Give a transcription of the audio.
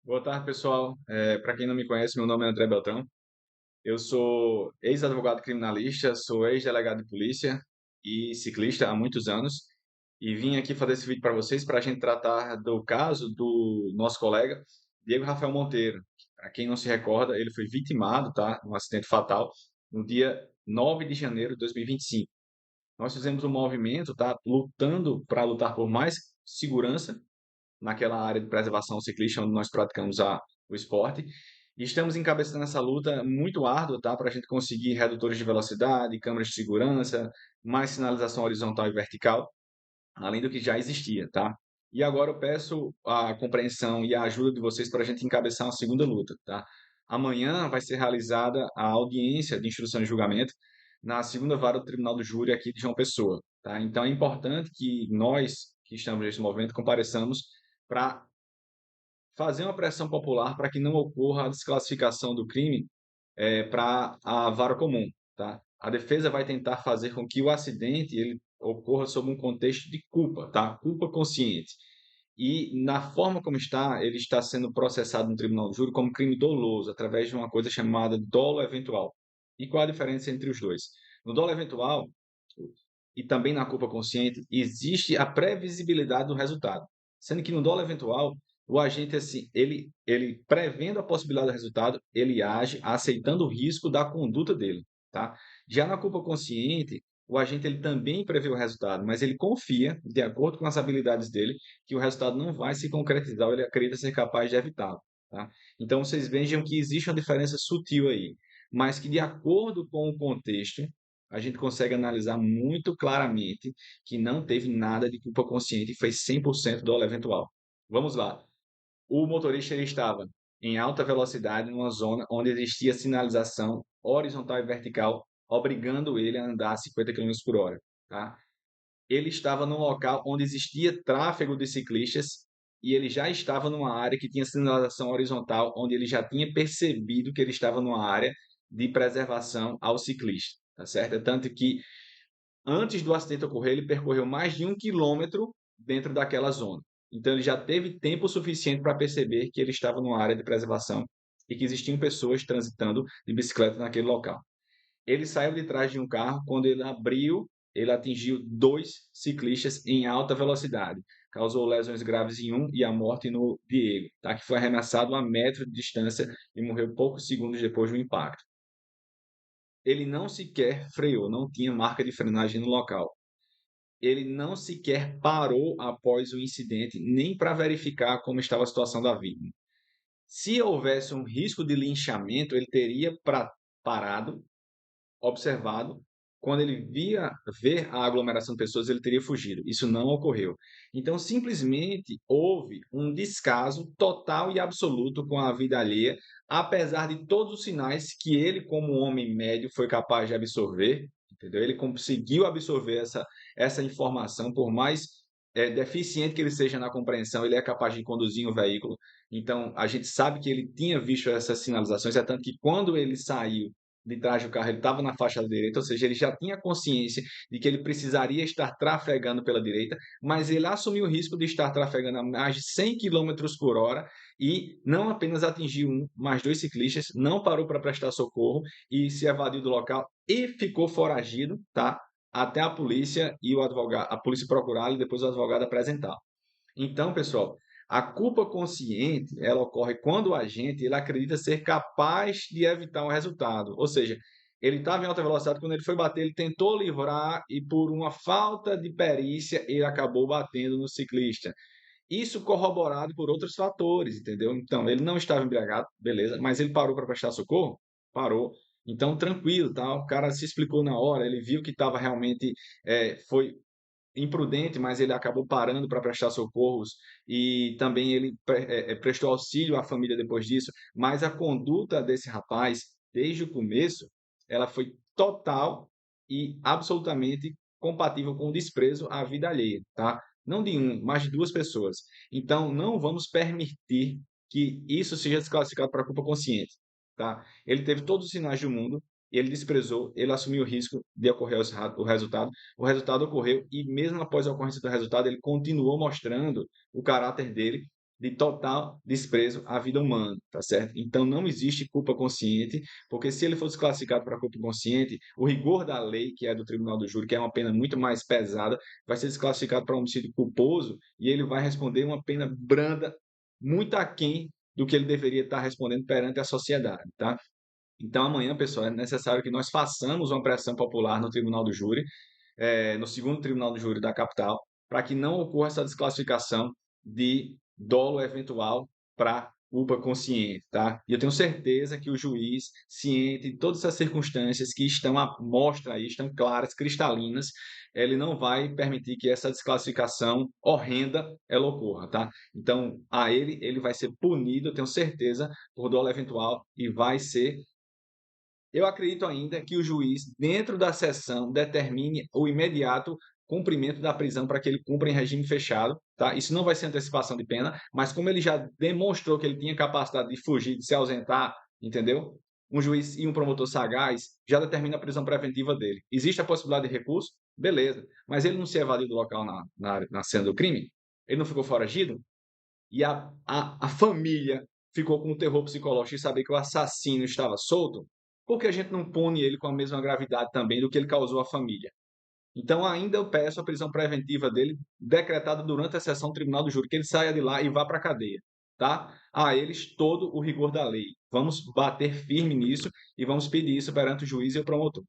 Boa tarde, pessoal. Para quem não me conhece, meu nome é André Beltrão. Eu sou ex-advogado criminalista, sou ex-delegado de polícia e ciclista há muitos anos. E vim aqui fazer esse vídeo para vocês para a gente tratar do caso do nosso colega Diego Rafael Monteiro. Para quem não se recorda, ele foi vitimado, tá, num acidente fatal no dia 9 de janeiro de 2025. Nós fizemos um movimento, tá, lutando para lutar por mais segurança naquela área de preservação ciclista onde nós praticamos o esporte. E estamos encabeçando essa luta muito árdua, tá? Para a gente conseguir redutores de velocidade, câmeras de segurança, mais sinalização horizontal e vertical, além do que já existia, tá? E agora eu peço a compreensão e a ajuda de vocês para a gente encabeçar uma segunda luta, tá? Amanhã vai ser realizada a audiência de instrução e julgamento na segunda vara do Tribunal do Júri aqui de João Pessoa, tá? Então é importante que nós que estamos nesse movimento compareçamos para fazer uma pressão popular para que não ocorra a desclassificação do crime para a vara comum, tá? A defesa vai tentar fazer com que o acidente ele ocorra sob um contexto de culpa, tá? Culpa consciente. E na forma como está, ele está sendo processado no tribunal do júri como crime doloso, através de uma coisa chamada dolo eventual. E qual a diferença entre os dois? No dolo eventual e também na culpa consciente, existe a previsibilidade do resultado. Sendo que no dolo eventual, o agente, assim, ele prevendo a possibilidade do resultado, ele age aceitando o risco da conduta dele, tá? Já na culpa consciente, o agente ele também prevê o resultado, mas ele confia, de acordo com as habilidades dele, que o resultado não vai se concretizar, ou ele acredita ser capaz de evitá-lo, tá? Então, vocês vejam que existe uma diferença sutil aí, mas que, de acordo com o contexto, a gente consegue analisar muito claramente que não teve nada de culpa consciente e foi 100% dolo eventual. Vamos lá. O motorista ele estava em alta velocidade numa zona onde existia sinalização horizontal e vertical, obrigando ele a andar a 50 quilômetros por hora, tá? Ele estava num local onde existia tráfego de ciclistas e ele já estava numa área que tinha sinalização horizontal, onde ele já tinha percebido que ele estava numa área de preservação ao ciclista, tá certo? Tanto que antes do acidente ocorrer, ele percorreu mais de 1 quilômetro dentro daquela zona. Então, ele já teve tempo suficiente para perceber que ele estava numa área de preservação e que existiam pessoas transitando de bicicleta naquele local. Ele saiu de trás de um carro, quando ele abriu, ele atingiu dois ciclistas em alta velocidade. Causou lesões graves em um e a morte no Diego, tá? Que foi arremessado a metro de distância e morreu poucos segundos depois do impacto. Ele não sequer freou, não tinha marca de frenagem no local. Ele não sequer parou após o incidente, nem para verificar como estava a situação da vítima. Se houvesse um risco de linchamento, ele teria parado, observado. Quando ele via ver a aglomeração de pessoas, ele teria fugido. Isso não ocorreu. Então, simplesmente houve um descaso total e absoluto com a vida alheia, apesar de todos os sinais que ele, como homem médio, foi capaz de absorver, entendeu? Ele conseguiu absorver essa informação, por mais deficiente que ele seja na compreensão, ele é capaz de conduzir um veículo. Então, a gente sabe que ele tinha visto essas sinalizações, é tanto que quando ele saiu de trás do carro, ele estava na faixa da direita, ou seja, ele já tinha consciência de que ele precisaria estar trafegando pela direita, mas ele assumiu o risco de estar trafegando a mais de 100 quilômetros por hora e não apenas atingiu um, mas dois ciclistas, não parou para prestar socorro e se evadiu do local e ficou foragido, tá? Até a polícia e o advogado, a polícia procurá-lo e depois o advogado apresentá-lo. Então, pessoal, a culpa consciente, ela ocorre quando o agente ele acredita ser capaz de evitar um resultado. Ou seja, ele estava em alta velocidade, quando ele foi bater, ele tentou livrar e por uma falta de perícia, ele acabou batendo no ciclista. Isso corroborado por outros fatores, entendeu? Então, ele não estava embriagado, beleza, mas ele parou para prestar socorro? Parou. Então, tranquilo, tá? O cara se explicou na hora, ele viu que estava realmente, foi imprudente, mas ele acabou parando para prestar socorros e também ele prestou auxílio à família depois disso. Mas a conduta desse rapaz, desde o começo, ela foi total e absolutamente compatível com o desprezo à vida alheia, tá? Não de um, mas de duas pessoas. Então, não vamos permitir que isso seja desclassificado para culpa consciente, tá? Ele teve todos os sinais do mundo, ele desprezou, ele assumiu o risco de ocorrer o resultado. O resultado ocorreu e mesmo após a ocorrência do resultado, ele continuou mostrando o caráter dele de total desprezo à vida humana, tá certo? Então não existe culpa consciente, porque se ele fosse classificado para culpa consciente, o rigor da lei, que é do Tribunal do Júri, que é uma pena muito mais pesada, vai ser desclassificado para homicídio culposo e ele vai responder uma pena branda, muito aquém do que ele deveria estar respondendo perante a sociedade, tá? Então, amanhã, pessoal, é necessário que nós façamos uma pressão popular no Tribunal do Júri, no segundo Tribunal do Júri da capital, para que não ocorra essa desclassificação de dolo eventual para culpa consciente, tá? E eu tenho certeza que o juiz, ciente de todas essas circunstâncias que estão à mostra aí, estão claras, cristalinas, ele não vai permitir que essa desclassificação horrenda ela ocorra, tá? Então, ele vai ser punido, eu tenho certeza, por dolo eventual e vai ser. Eu acredito ainda que o juiz, dentro da sessão, determine o imediato cumprimento da prisão para que ele cumpra em regime fechado, tá? Isso não vai ser antecipação de pena, mas como ele já demonstrou que ele tinha capacidade de fugir, de se ausentar, entendeu? Um juiz e um promotor sagaz já determina a prisão preventiva dele. Existe a possibilidade de recurso? Beleza. Mas ele não se evadiu do local na cena do crime? Ele não ficou foragido? E a família ficou com um terror psicológico de saber que o assassino estava solto, por que a gente não pune ele com a mesma gravidade também do que ele causou à família? Então, ainda eu peço a prisão preventiva dele, decretada durante a sessão do Tribunal do Júri, que ele saia de lá e vá para a cadeia, tá? A eles todo o rigor da lei. Vamos bater firme nisso e vamos pedir isso perante o juiz e o promotor.